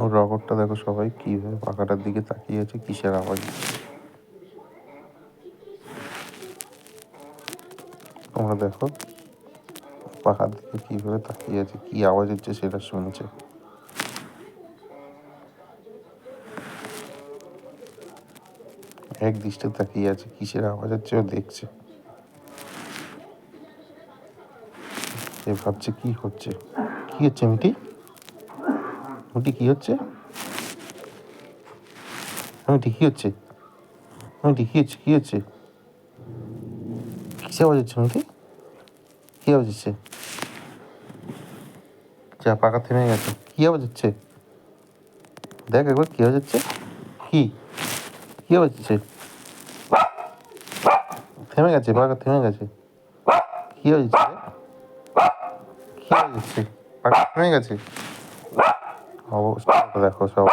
ওর রগরটা দেখো সবাই কিভাবে পাখাটার দিকে তাকিয়ে আছে, কিসের আওয়াজ হচ্ছে তোমরা দেখো, পাখার দিকে কিভাবে তাকিয়ে আছে, কি আওয়াজ হচ্ছে সেটা শুনছে। এক দৃষ্টে তাকিয়ে আছে, কিসের আওয়াজ হচ্ছে ও দেখছে। এ ভাবছে কি হচ্ছে, কি হচ্ছে মিটি, মিটি কি হচ্ছে, মিটি কি হচ্ছে, মিটি কি হচ্ছে, কি হচ্ছে, কিসে আওয়াজ হচ্ছে মিটি, কি আওয়াজ হচ্ছে, যা পাখা থেমে গেছে, কি আওয়াজ হচ্ছে, দেখ একবার কি আওয়াজ হচ্ছে, কি কি আওয়াজ হচ্ছে, থেমে গেছে, পাখা থেমে গেছে, কি আওয়াজ হচ্ছে, কি আওয়াজ হচ্ছে, পাখা থেমে গেছে, অবস্থা দেখো সব।